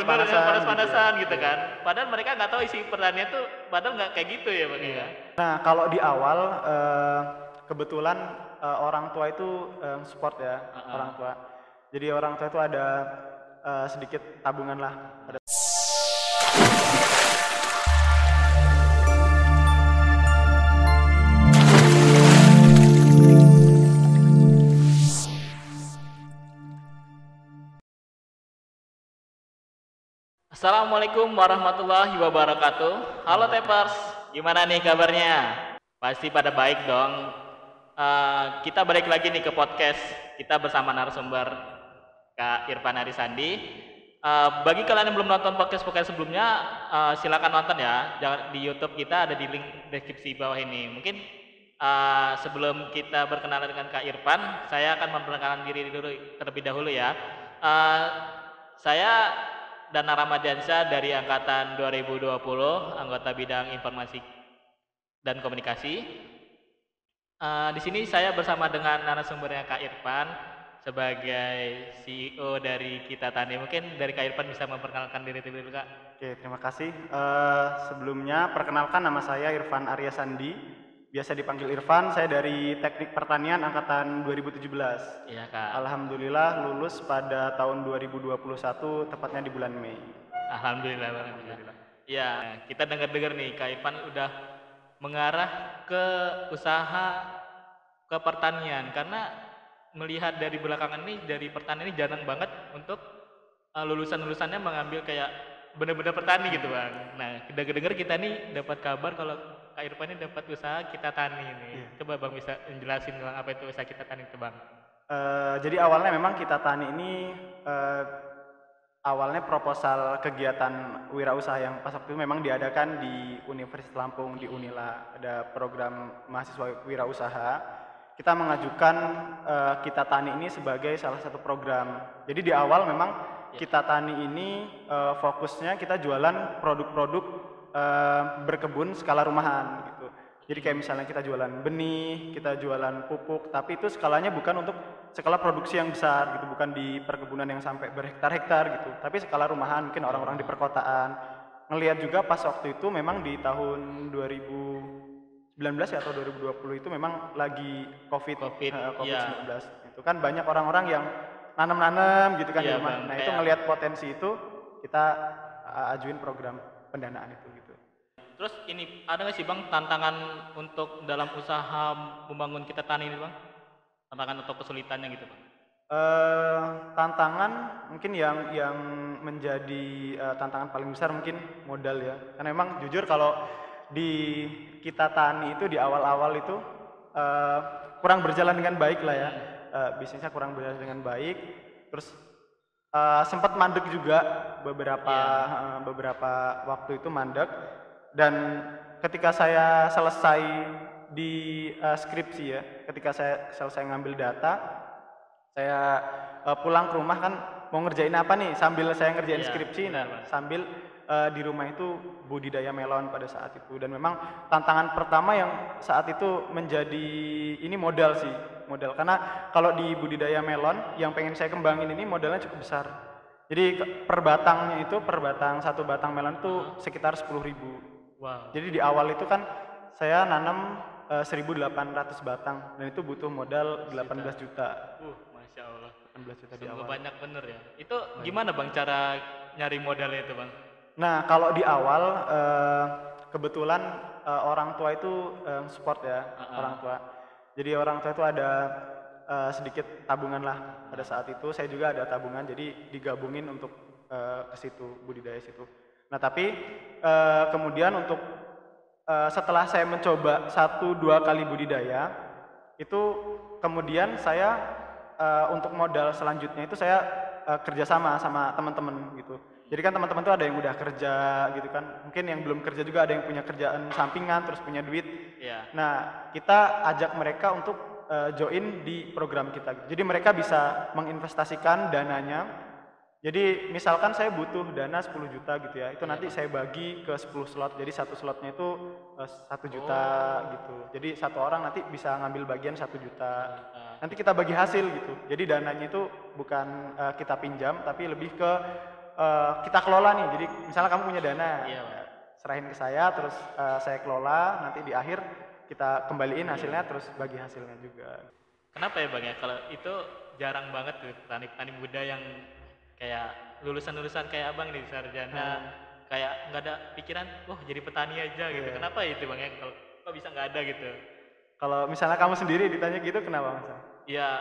bener yang panas-panasan gitu ya. panas-panasan gitu Iya. kan. Padahal mereka nggak tahu isi pertanian tuh, padahal nggak kayak gitu ya Bang ya. Nah, kalau di awal kebetulan orang tua itu support ya, orang tua. Jadi orang tua itu ada sedikit tabungan lah. Assalamualaikum warahmatullahi wabarakatuh. Halo Tepers, gimana nih kabarnya? Pasti pada baik dong. Kita balik lagi nih ke podcast kita bersama narasumber Kak Irfan Arisandi. Bagi kalian yang belum nonton podcast sebelumnya, silakan nonton ya. Jangan di YouTube kita ada di link deskripsi bawah ini. Mungkin sebelum kita berkenalan dengan Kak Irfan, saya akan memperkenalkan diri dulu terlebih dahulu ya. Saya Dana Ramadiansyah dari angkatan 2020, anggota bidang informasi dan komunikasi. Di sini saya bersama dengan narasumbernya Kak Irfan sebagai CEO dari Kita Tani. Mungkin dari Kak Irfan bisa memperkenalkan diri dulu Kak. Oke, terima kasih. Sebelumnya perkenalkan, nama saya Irfan Aryasandi. Biasa dipanggil Irfan, saya dari Teknik Pertanian angkatan 2017. Iya Kak. Alhamdulillah lulus pada tahun 2021, tepatnya di bulan Mei. Alhamdulillah. Iya, kita dengar-dengar nih Kak Irfan udah mengarah ke usaha ke pertanian, karena melihat dari belakangan ini, dari pertanian ini jarang banget untuk lulusan-lulusannya mengambil kayak bener-bener petani gitu Bang. Nah, dengar-dengar kita nih dapat kabar kalau Kak Irfan ini dapat usaha Kita Tani ini. Coba Bang bisa jelasin Bang, apa itu usaha Kita Tani itu Bang? Jadi awalnya memang Kita Tani ini awalnya proposal kegiatan wirausaha yang pas waktu itu memang diadakan di Universitas Lampung, di Unila. Ada program mahasiswa wirausaha. Kita mengajukan Kita Tani ini sebagai salah satu program. Jadi di awal memang Kita Tani ini fokusnya kita jualan produk-produk berkebun skala rumahan gitu. Jadi kayak misalnya kita jualan benih, kita jualan pupuk, tapi itu skalanya bukan untuk skala produksi yang besar gitu, bukan di perkebunan yang sampai berhektar-hektar gitu, tapi skala rumahan, mungkin orang-orang di perkotaan. Ngelihat juga pas waktu itu memang di tahun 2019 ya, atau 2020 itu memang lagi COVID-19. Itu kan banyak orang-orang yang nanam-nanam gitu kan di rumah. Nah, itu ngelihat potensi itu, kita ajuin program pendanaan itu gitu. Terus ini ada nggak sih Bang tantangan untuk dalam usaha membangun Kita Tani ini Bang? Tantangan atau kesulitannya gitu Bang? Tantangan mungkin yang menjadi tantangan paling besar mungkin modal ya. Karena memang jujur kalau di Kita Tani itu di awal-awal itu kurang berjalan dengan baik lah ya. Bisnisnya kurang berjalan dengan baik. Terus sempat mandek juga beberapa waktu itu mandek. Dan ketika saya selesai di skripsi ya, ketika saya selesai ngambil data, saya pulang ke rumah kan mau ngerjain apa nih sambil saya ngerjain skripsi, sambil di rumah itu budidaya melon pada saat itu. Dan memang tantangan pertama yang saat itu menjadi ini modal sih, karena kalau di budidaya melon yang pengen saya kembangin ini modalnya cukup besar. Jadi per batang satu batang melon itu sekitar 10.000. Wow. Jadi di awal itu kan saya nanam 1.800 batang dan itu butuh modal 18 juta. Masya Allah. 18 juta di awal. Banyak bener ya. Itu gimana Bang cara nyari modalnya itu Bang? Nah, kalau di awal kebetulan orang tua itu support ya, orang tua. Jadi orang tua itu ada sedikit tabungan lah pada saat itu. Saya juga ada tabungan, jadi digabungin untuk ke situ, budidaya situ. Nah, tapi kemudian untuk setelah saya mencoba 1-2 kali budidaya, itu kemudian saya untuk modal selanjutnya itu saya kerjasama sama teman-teman gitu. Jadi kan teman-teman tuh ada yang udah kerja gitu kan, mungkin yang belum kerja juga ada yang punya kerjaan sampingan terus punya duit. Nah, kita ajak mereka untuk join di program kita. Jadi mereka bisa menginvestasikan dananya. Jadi misalkan saya butuh dana 10 juta gitu ya, itu nanti saya bagi ke 10 slot, jadi satu slotnya itu 1 juta gitu. Jadi satu orang nanti bisa ngambil bagian 1 juta. Nanti kita bagi hasil gitu. Jadi dananya itu bukan kita pinjam, tapi lebih ke kita kelola nih. Jadi misalnya kamu punya dana, Iya, Bang. serahin ke saya, terus saya kelola, nanti di akhir kita kembaliin hasilnya, terus bagi hasilnya juga. Kenapa ya Bang ya? Kalau itu jarang banget tuh petani-petani muda yang kayak lulusan-lulusan kayak Abang nih sarjana kayak nggak ada pikiran, wah jadi petani aja gitu. Iya. Kenapa itu Bang ya? Kalau kok bisa nggak ada gitu? Kalau misalnya kamu sendiri ditanya gitu, kenapa Mas? Ya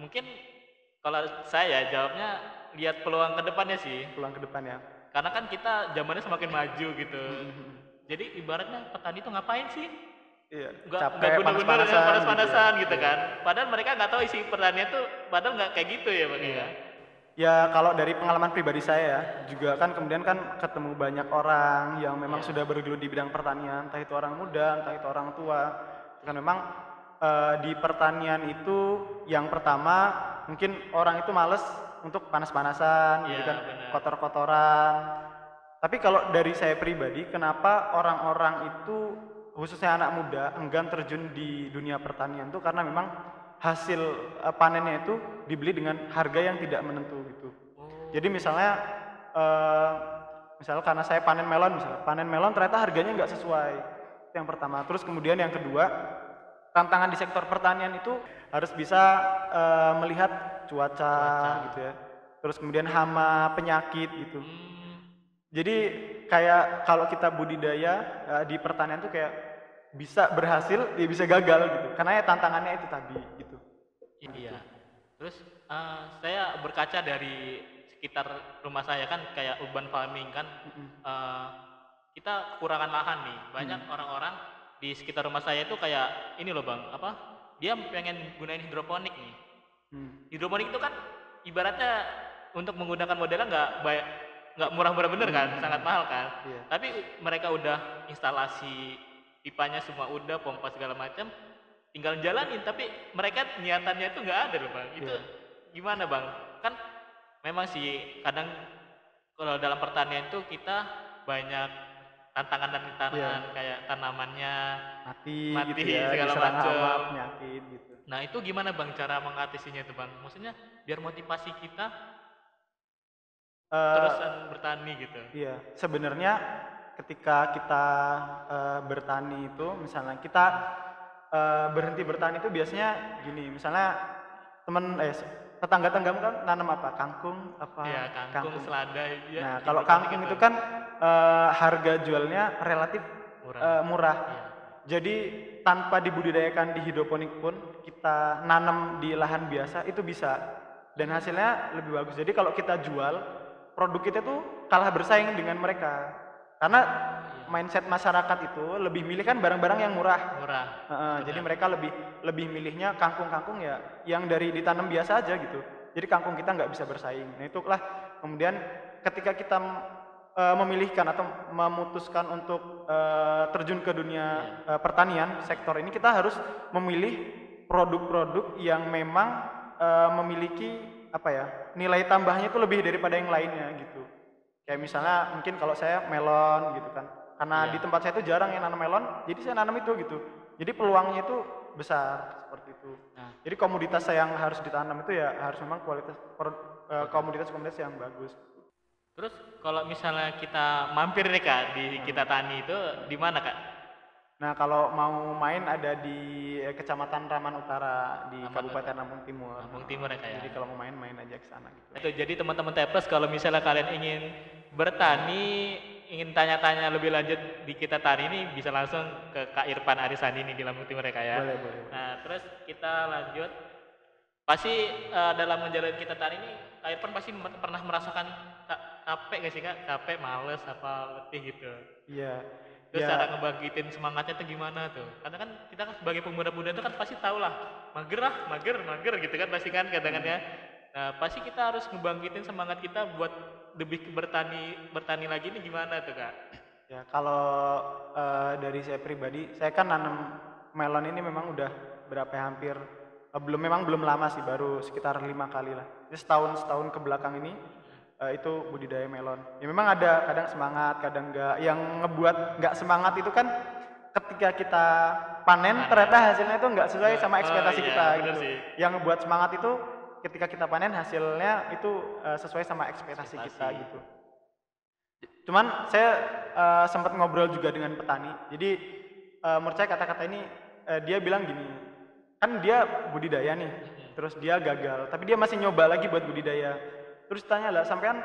mungkin kalau saya jawabnya lihat peluang ke depannya sih. Pulang ke depan ya. Karena kan kita zamannya semakin maju gitu. Jadi ibaratnya petani itu ngapain sih? Iya. Nggak Capek guna-guna ya, panas-panasan panas-panasan gitu gitu ya. kan. Padahal mereka nggak tahu isi pertanian tuh, padahal nggak kayak gitu ya Bang ya. Ya kalau dari pengalaman pribadi saya ya, juga kan kemudian kan ketemu banyak orang yang memang sudah bergelut di bidang pertanian, entah itu orang muda, entah itu orang tua. Kan memang di pertanian itu yang pertama mungkin orang itu males untuk panas-panasan, gitu Iya, kan, benar. kotor-kotoran. Tapi kalau dari saya pribadi, kenapa orang-orang itu khususnya anak muda enggan terjun di dunia pertanian itu karena memang hasil panennya itu dibeli dengan harga yang tidak menentu gitu. Jadi misalnya misalnya karena saya panen melon ternyata harganya nggak sesuai. Itu yang pertama. Terus kemudian yang kedua, tantangan di sektor pertanian itu harus bisa melihat cuaca gitu ya. Terus kemudian hama, penyakit gitu. Jadi kayak kalau kita budidaya di pertanian tuh kayak bisa berhasil, ya bisa gagal gitu. Karena ya tantangannya itu tadi gitu. Iya. Terus saya berkaca dari sekitar rumah saya kan kayak urban farming kan, kita kekurangan lahan nih. Banyak orang-orang di sekitar rumah saya itu kayak ini loh Bang, apa? Dia pengen gunain hidroponik nih. Hidroponik itu kan ibaratnya untuk menggunakan modelnya nggak murah-murah bener kan, sangat mahal kan. Iya. Tapi mereka udah instalasi pipanya semua udah, pompa segala macam, tinggal jalanin. Tapi mereka niatannya itu nggak ada loh Bang. Itu gimana Bang? Kan memang sih kadang kalau dalam pertanian itu kita banyak tantangan dan rintangan kayak tanamannya Mati mati gitu ya, segala diserang hama, macam. penyakit gitu. Nah itu gimana Bang cara mengatasinya itu Bang? Maksudnya biar motivasi kita terusan bertani gitu. Iya, sebenarnya ketika kita bertani itu, misalnya kita berhenti bertani itu biasanya gini, misalnya tetangga-tanggamu kan nanam apa? Kangkung apa? Iya, kangkung, selada ya. Nah, kalau kangkung itu kan harga jualnya relatif murah. Iya. Jadi tanpa dibudidayakan di hidroponik pun kita nanam di lahan biasa itu bisa dan hasilnya lebih bagus. Jadi kalau kita jual produk kita tuh kalah bersaing dengan mereka. Karena mindset masyarakat itu lebih milih kan barang-barang yang murah. Murah. Jadi mereka lebih milihnya kangkung-kangkung ya yang dari ditanam biasa aja gitu. Jadi kangkung kita nggak bisa bersaing. Nah itulah kemudian ketika kita memilihkan atau memutuskan untuk terjun ke dunia pertanian sektor ini, kita harus memilih produk-produk yang memang memiliki apa ya nilai tambahnya itu lebih daripada yang lainnya gitu. Kayak misalnya mungkin kalau saya melon gitu kan, karena di tempat saya itu jarang yang nanam melon, jadi saya nanam itu gitu. Jadi peluangnya itu besar seperti itu. Jadi komoditas yang harus ditanam itu ya harus memang komoditas-komoditas yang bagus. Terus kalau misalnya kita mampir nih Kak di kita tani itu di mana Kak? Nah kalau mau main ada di Kecamatan Raman Utara di Kabupaten Lampung Timur. Lampung Timur ya Kak ya. Jadi kalau mau main aja ke sana gitu. Itu jadi teman-teman Tepes kalau misalnya kalian ingin bertani, ingin tanya-tanya lebih lanjut di kita tani ini bisa langsung ke Kak Irfan Arisani ini di Lampung Timur ya Kak ya. Boleh. Nah terus kita lanjut. Pasti dalam menjalani kita tani ini Kak Irfan pasti pernah merasakan capek gak sih Kak? Capek, males, apa letih gitu. Iya. Terus cara ngebangkitin semangatnya itu gimana tuh? Karena kan kita kan sebagai pemuda-pemuda itu kan pasti tahu lah, mager gitu kan pasti kan kadang-kadang ya. Nah pasti kita harus ngebangkitin semangat kita buat lebih bertani lagi ini gimana tuh Kak? Ya kalau dari saya pribadi, saya kan nanam melon ini memang udah hampir belum lama sih, baru sekitar 5 kali lah. Jadi setahun ke belakang ini itu budidaya melon. Ya memang ada kadang semangat, kadang enggak. Yang ngebuat enggak semangat itu kan ketika kita panen ternyata hasilnya itu enggak sesuai sama ekspektasi kita gitu. Sih. Yang ngebuat semangat itu ketika kita panen hasilnya itu sesuai sama ekspektasi kita gitu. Cuman saya sempat ngobrol juga dengan petani. Jadi menurut saya kata-kata ini dia bilang gini, kan dia budidaya nih, terus dia gagal, tapi dia masih nyoba lagi buat budidaya. Terus tanya lah, sampean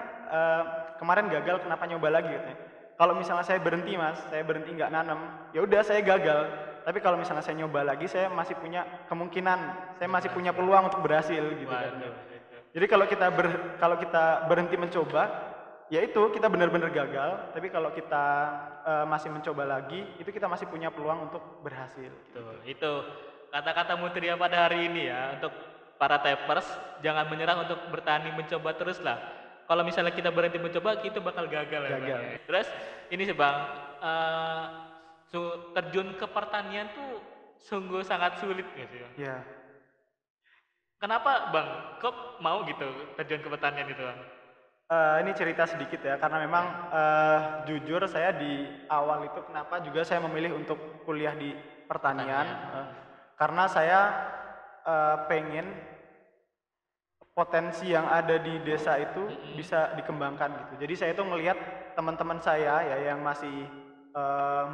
kemarin gagal kenapa nyoba lagi katanya. Kalau misalnya saya berhenti mas, saya berhenti nggak nanam, ya udah saya gagal. Tapi kalau misalnya saya nyoba lagi, saya masih punya kemungkinan, saya masih punya peluang untuk berhasil gitu kan. Jadi kalau kita berhenti mencoba, ya itu kita benar-benar gagal. Tapi kalau kita masih mencoba lagi, itu kita masih punya peluang untuk berhasil. Tuh, itu kata-kata Mutria pada hari ini ya untuk para tapers, jangan menyerah untuk bertani mencoba terus lah. Kalau misalnya kita berhenti mencoba, kita bakal gagal ya. Bang. Terus ini sih Bang, terjun ke pertanian tuh sungguh sangat sulit nggak sih Bang? Iya. Kenapa Bang, kok mau gitu terjun ke pertanian itu Bang? Ini cerita sedikit ya, karena memang jujur saya di awal itu kenapa juga saya memilih untuk kuliah di pertanian. Karena saya pengen potensi yang ada di desa itu bisa dikembangkan gitu. Jadi saya itu melihat teman-teman saya ya yang masih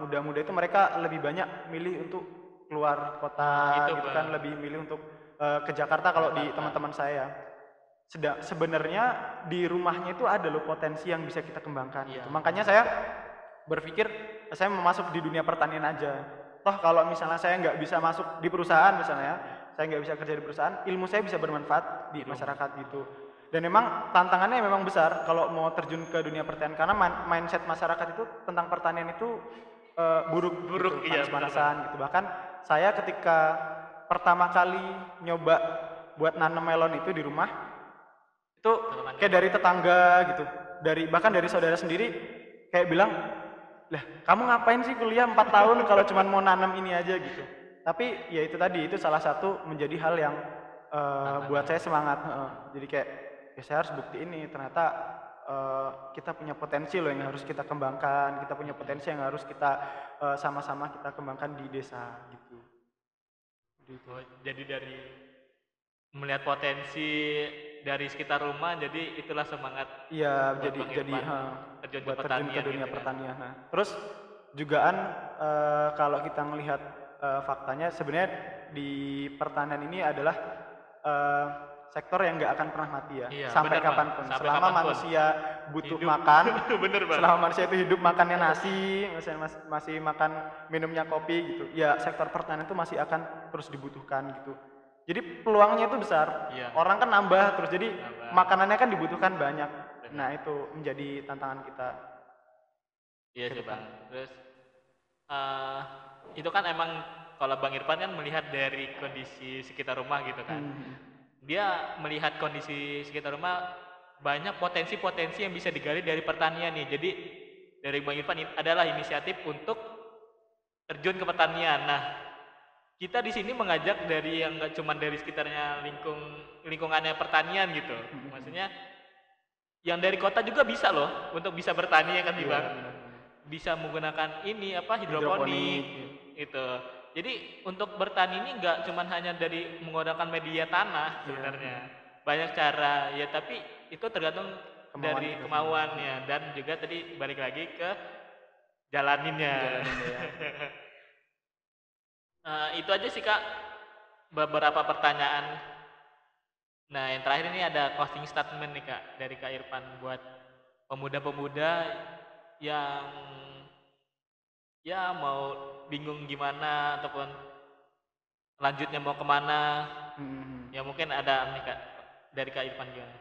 muda-muda itu mereka lebih banyak milih untuk keluar kota gitu kan, lebih milih untuk ke Jakarta kalau di teman-teman saya. Sebenarnya di rumahnya itu ada loh potensi yang bisa kita kembangkan. Gitu. Makanya saya berpikir saya mau masuk di dunia pertanian aja. Toh kalau misalnya saya nggak bisa masuk di perusahaan misalnya, saya nggak bisa kerja di perusahaan, ilmu saya bisa bermanfaat di masyarakat gitu. Dan memang tantangannya memang besar kalau mau terjun ke dunia pertanian karena mindset masyarakat itu tentang pertanian itu buruk gitu, panas-panasan gitu. Bahkan saya ketika pertama kali nyoba buat nanam melon itu di rumah, itu kayak dari tetangga gitu, bahkan dari saudara sendiri kayak bilang, lah kamu ngapain sih kuliah 4 tahun kalau cuma mau nanam ini aja gitu. Tapi ya itu tadi, itu salah satu menjadi hal yang buat saya semangat. Jadi kayak ya saya harus bukti ini ternyata kita punya potensi loh yang harus kita kembangkan, kita punya potensi yang harus kita sama-sama kita kembangkan di desa gitu. Jadi dari melihat potensi dari sekitar rumah, jadi itulah semangat. Iya, jadi terjun ke dunia pertanian. Nah, terus jugaan kalau kita melihat faktanya sebenarnya di pertanian ini adalah sektor yang nggak akan pernah mati ya, sampai kapanpun. Selama manusia butuh makan, selama manusia itu hidup makannya nasi, misalnya masih makan minumnya kopi gitu, ya sektor pertanian itu masih akan terus dibutuhkan gitu. Jadi peluangnya itu besar, orang kan nambah terus, jadi makanannya kan dibutuhkan banyak. Nah itu menjadi tantangan kita. Iya sih Bang. Terus itu kan emang kalau Bang Irfan kan melihat dari kondisi sekitar rumah gitu kan. Dia melihat kondisi sekitar rumah banyak potensi-potensi yang bisa digali dari pertanian nih. Jadi dari Bang Irfan adalah inisiatif untuk terjun ke pertanian. Nah, kita di sini mengajak dari yang nggak cuma dari sekitarnya lingkungannya pertanian gitu. Maksudnya yang dari kota juga bisa loh untuk bisa bertani ya kan Bang. Bisa menggunakan ini hidroponik gitu. Jadi untuk bertani ini nggak cuma hanya dari menggunakan media tanah sebenarnya. Banyak cara ya, tapi itu tergantung dari kemauannya dan juga tadi balik lagi ke jalaninnya. Itu aja sih Kak, beberapa pertanyaan. Nah yang terakhir ini ada closing statement nih Kak dari Kak Irfan buat pemuda-pemuda yang ya mau bingung gimana ataupun lanjutnya mau kemana. Ya mungkin ada nih Kak dari Kak Irfan gimana?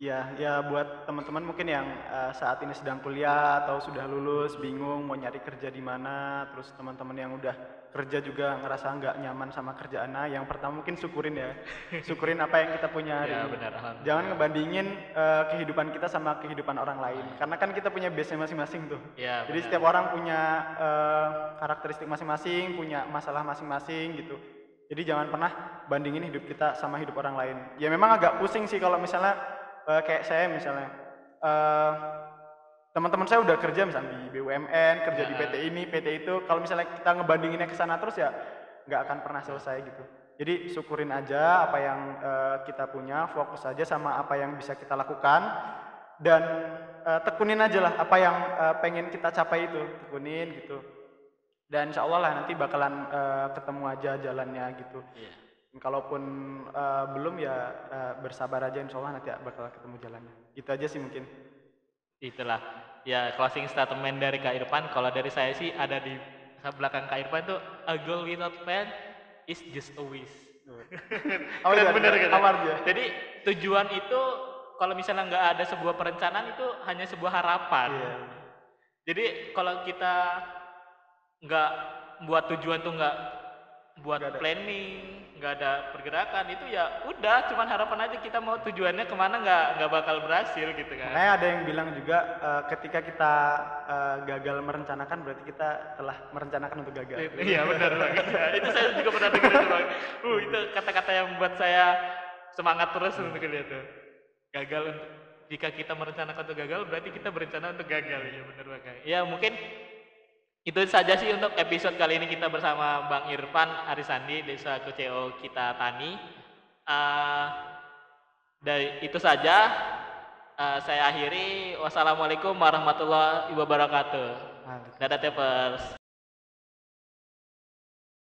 Ya buat teman-teman mungkin yang saat ini sedang kuliah atau sudah lulus bingung mau nyari kerja di mana, terus teman-teman yang udah kerja juga ngerasa nggak nyaman sama kerjaannya, yang pertama mungkin syukurin apa yang kita punya hari ini. Jangan ngebandingin kehidupan kita sama kehidupan orang lain, karena kan kita punya base-nya masing-masing tuh. Jadi setiap orang punya karakteristik masing-masing, punya masalah masing-masing gitu. Jadi jangan pernah bandingin hidup kita sama hidup orang lain. Ya memang agak pusing sih kalau misalnya kayak saya misalnya teman-teman saya udah kerja misalnya di BUMN, kerja di PT ini, PT itu, kalau misalnya kita ngebandinginnya ke sana terus ya nggak akan pernah selesai gitu. Jadi syukurin aja apa yang kita punya, fokus aja sama apa yang bisa kita lakukan, dan tekunin aja lah apa yang pengen kita capai itu, tekunin gitu. Dan insya Allah lah nanti bakalan ketemu aja jalannya gitu. Iya. Kalaupun belum ya bersabar aja, insya Allah nanti bakal ketemu jalannya. Itu aja sih mungkin. Itulah ya closing statement dari Kak Irfan. Kalau dari saya sih ada di belakang Kak Irfan tuh, a goal without plan is just a wish. Oh iya, Bener kan? awar dia. Jadi tujuan itu kalau misalnya nggak ada sebuah perencanaan itu hanya sebuah harapan. Iya. Jadi kalau kita nggak buat tujuan tuh nggak buat Nggak ada. planning, nggak ada pergerakan, itu ya udah cuman harapan aja, kita mau tujuannya kemana nggak bakal berhasil gitu kan. Makanya ada yang bilang juga ketika kita gagal merencanakan berarti kita telah merencanakan untuk gagal. Iya benar banget. Itu saya juga pernah dengar itu bang. Itu kata-kata yang membuat saya semangat terus untuk lihat tuh. Gagal untuk, jika kita merencanakan untuk gagal berarti kita berencana untuk gagal. Iya benar banget. Ya mungkin itu saja sih untuk episode kali ini kita bersama Bang Irfan Arisandi Desa Kuceo Kita Tani. Dari itu saja saya akhiri. Wassalamualaikum warahmatullahi wabarakatuh. Dadah Tepers.